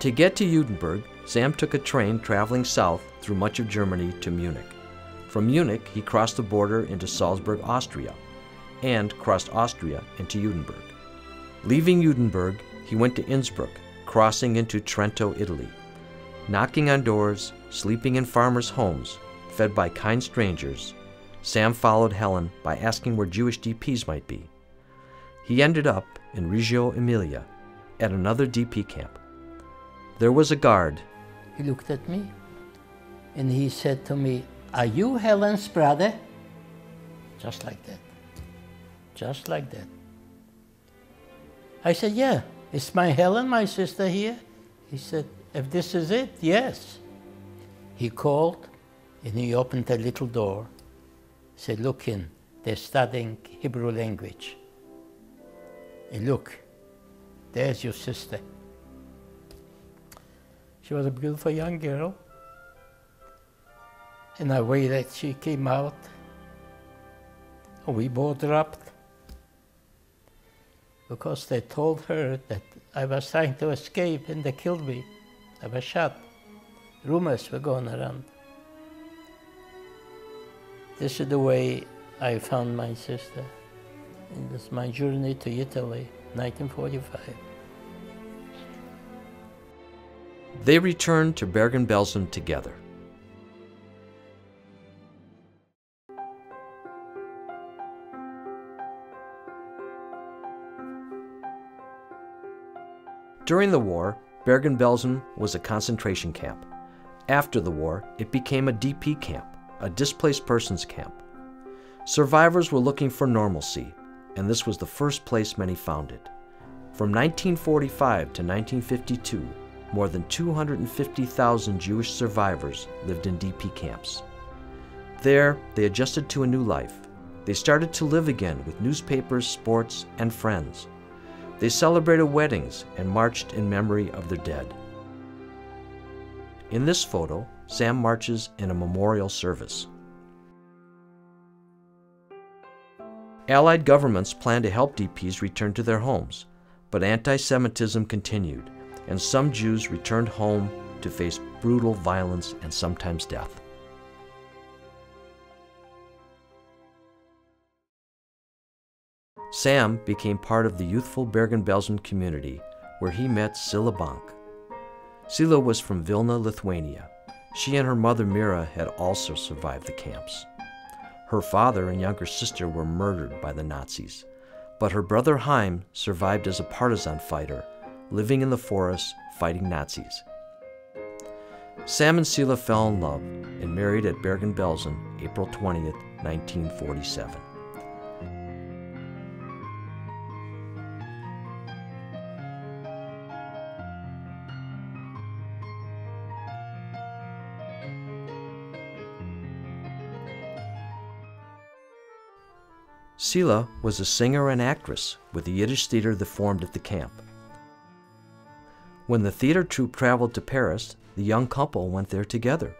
To get to Judenburg, Sam took a train traveling south through much of Germany to Munich. From Munich, he crossed the border into Salzburg, Austria, and crossed Austria into Judenburg. Leaving Judenburg, he went to Innsbruck, crossing into Trento, Italy. Knocking on doors, sleeping in farmers' homes, fed by kind strangers, Sam followed Helen by asking where Jewish DPs might be. He ended up in Reggio Emilia, at another DP camp. There was a guard. He looked at me and he said to me, "Are you Helen's brother?" Just like that. Just like that. I said, "Yeah, is my Helen, my sister, here?" He said, "If this is it, yes." He called and he opened a little door. He said, "Look in, they're studying Hebrew language. And look, there's your sister." She was a beautiful young girl. And I waited, she came out. We both dropped. Because they told her that I was trying to escape and they killed me. I was shot. Rumors were going around. This is the way I found my sister. And this is my journey to Italy, 1945. They returned to Bergen-Belsen together. During the war, Bergen-Belsen was a concentration camp. After the war, it became a DP camp, a displaced persons camp. Survivors were looking for normalcy, and this was the first place many found it. From 1945 to 1952, more than 250,000 Jewish survivors lived in DP camps. There, they adjusted to a new life. They started to live again with newspapers, sports, and friends. They celebrated weddings and marched in memory of their dead. In this photo, Sam marches in a memorial service. Allied governments planned to help DPs return to their homes, but anti-Semitism continued, and some Jews returned home to face brutal violence and sometimes death. Sam became part of the youthful Bergen-Belsen community, where he met Silla Bank. Silla was from Vilna, Lithuania. She and her mother Mira had also survived the camps. Her father and younger sister were murdered by the Nazis, but her brother Chaim survived as a partisan fighter, living in the forest fighting Nazis. Sam and Silla fell in love and married at Bergen-Belsen, April 20th, 1947. Silla was a singer and actress with the Yiddish theater that formed at the camp. When the theater troupe traveled to Paris, the young couple went there together.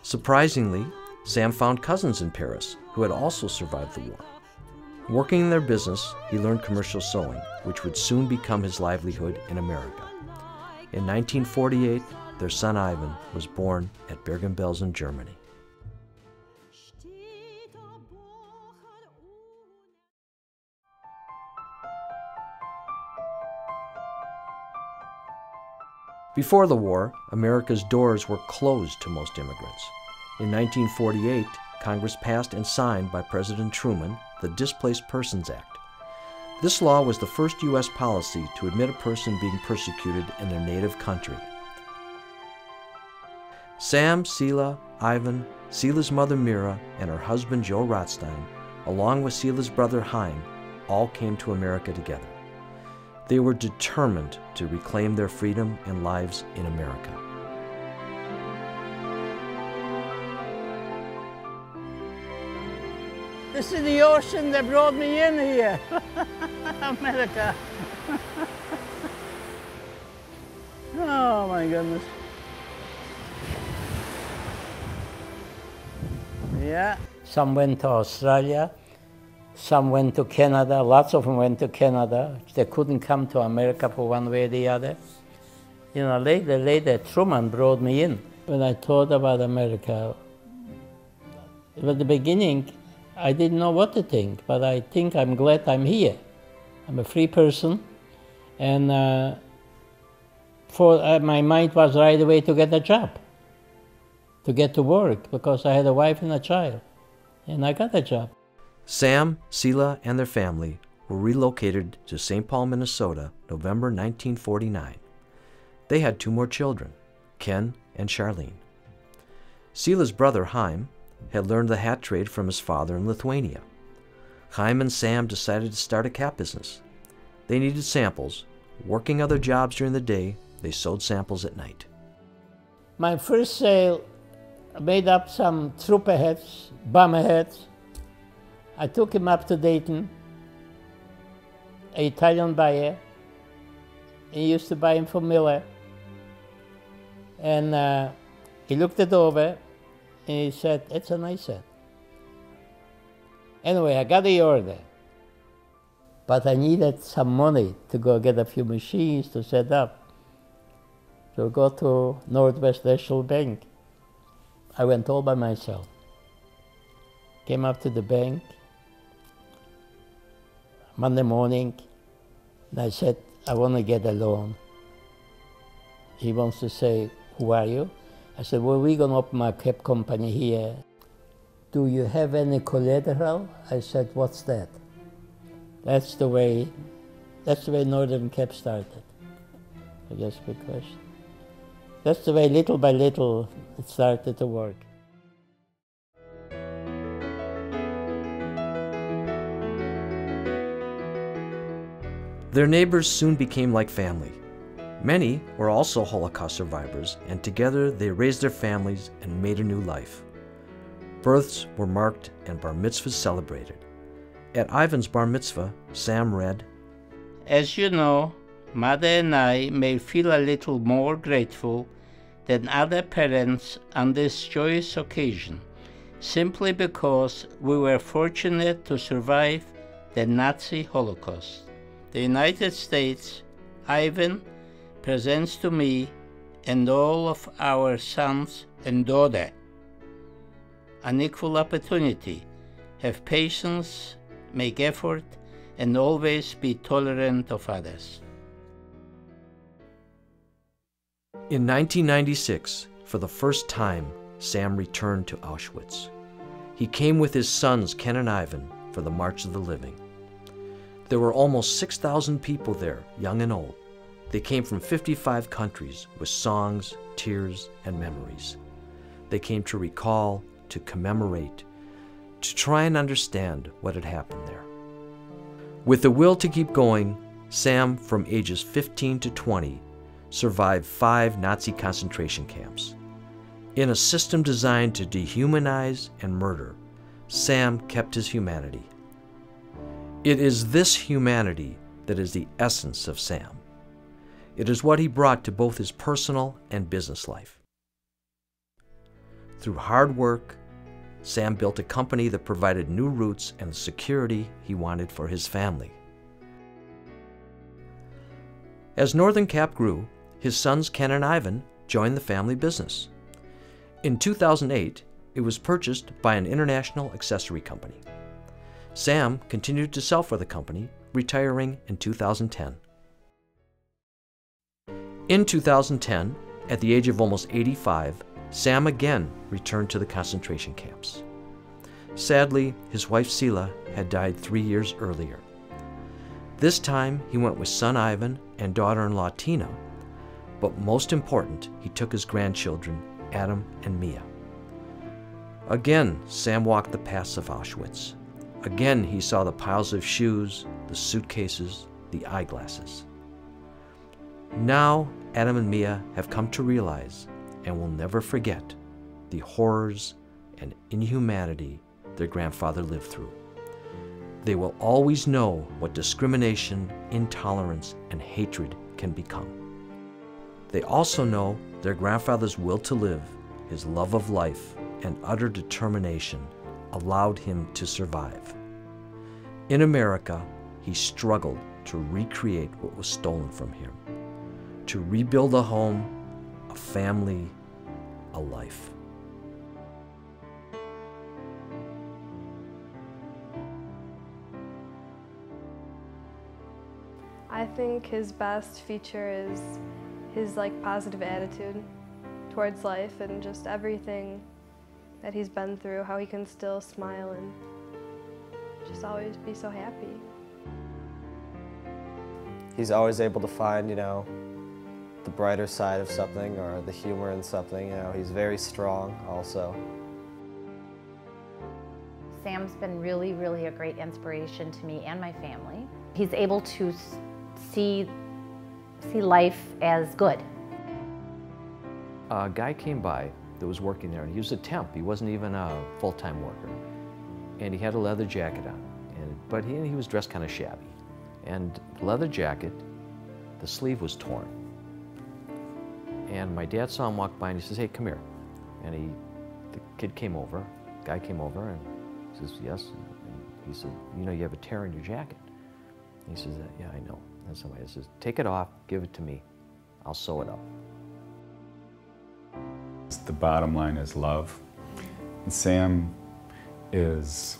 Surprisingly, Sam found cousins in Paris who had also survived the war. Working in their business, he learned commercial sewing, which would soon become his livelihood in America. In 1948, their son Ivan was born at Bergen-Belsen, Germany. Before the war, America's doors were closed to most immigrants. In 1948, Congress passed and signed by President Truman the Displaced Persons Act. This law was the first U.S. policy to admit a person being persecuted in their native country. Sam, Silla, Ivan, Silla's mother Mira, and her husband Joe Rothstein, along with Silla's brother Chaim, all came to America together. They were determined to reclaim their freedom and lives in America. This is the ocean that brought me in here. America. Oh my goodness. Yeah. Some went to Australia, some went to Canada, lots of them went to Canada. They couldn't come to America for one way or the other. You know, later, Truman brought me in. When I thought about America, at the beginning, I didn't know what to think, but I think I'm glad I'm here. I'm a free person, and my mind was right away to get a job, to get to work, because I had a wife and a child, and I got a job. Sam, Sela, and their family were relocated to St. Paul, Minnesota, November 1949. They had 2 more children, Ken and Charlene. Sela's brother, Chaim, had learned the hat trade from his father in Lithuania. Chaim and Sam decided to start a cap business. They needed samples. Working other jobs during the day, they sold samples at night. My first sale, I made up some trooper hats, bomber hats. I took him up to Dayton, an Italian buyer. He used to buy him from Miller. And he looked it over, and he said, "It's a nice hat." Anyway, I got the order. But I needed some money to go get a few machines to set up. So I go to Northwest National Bank. I went all by myself. Came up to the bank Monday morning, and I said, "I want to get a loan." He wants to say, "Who are you?" I said, "Well, we're going to open a cap company here. Do you have any collateral?" I said, "What's that?" That's the way Northern Cap started, I guess, because that's the way, little by little, it started to work. Their neighbors soon became like family. Many were also Holocaust survivors, and together they raised their families and made a new life. Births were marked and bar mitzvahs celebrated. At Ivan's bar mitzvah, Sam read, "As you know, Mother and I may feel a little more grateful than other parents on this joyous occasion, simply because we were fortunate to survive the Nazi Holocaust. The United States, Ivan, presents to me and all of our sons and daughter an equal opportunity. Have patience, make effort, and always be tolerant of others." In 1996, for the first time, Sam returned to Auschwitz. He came with his sons, Ken and Ivan, for the March of the Living. There were almost 6,000 people there, young and old. They came from 55 countries with songs, tears, and memories. They came to recall, to commemorate, to try and understand what had happened there. With the will to keep going, Sam, from ages 15 to 20, survived 5 Nazi concentration camps. In a system designed to dehumanize and murder, Sam kept his humanity. It is this humanity that is the essence of Sam. It is what he brought to both his personal and business life. Through hard work, Sam built a company that provided new routes and the security he wanted for his family. As Northern Cap grew, his sons Ken and Ivan joined the family business. In 2008, it was purchased by an international accessory company. Sam continued to sell for the company, retiring in 2010. In 2010, at the age of almost 85, Sam again returned to the concentration camps. Sadly, his wife Sela had died 3 years earlier. This time, he went with son Ivan and daughter-in-law Tina, but most important, he took his grandchildren, Adam and Mia. Again, Sam walked the paths of Auschwitz. Again, he saw the piles of shoes, the suitcases, the eyeglasses. Now, Adam and Mia have come to realize and will never forget the horrors and inhumanity their grandfather lived through. They will always know what discrimination, intolerance, and hatred can become. They also know their grandfather's will to live, his love of life, and utter determination allowed him to survive. In America, he struggled to recreate what was stolen from him, to rebuild a home, a family, a life. I think his best feature is his positive attitude towards life and just everything that he's been through, how he can still smile and just always be so happy. He's always able to find, the brighter side of something or the humor in something. He's very strong also. Sam's been really, really a great inspiration to me and my family. He's able to see life as good. A guy came by that was working there, and he was a temp. He wasn't even a full-time worker. And he had a leather jacket on, but he was dressed kind of shabby. And the leather jacket, the sleeve was torn. And my dad saw him walk by and he says, "Hey, come here." And the kid came over, guy came over and he says, "Yes." And he said, "You have a tear in your jacket." And he says, "Yeah, I know." And somebody says, "Take it off, give it to me. I'll sew it up." The bottom line is love. And Sam is,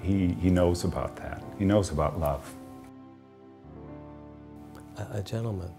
he knows about that. He knows about love. A gentleman.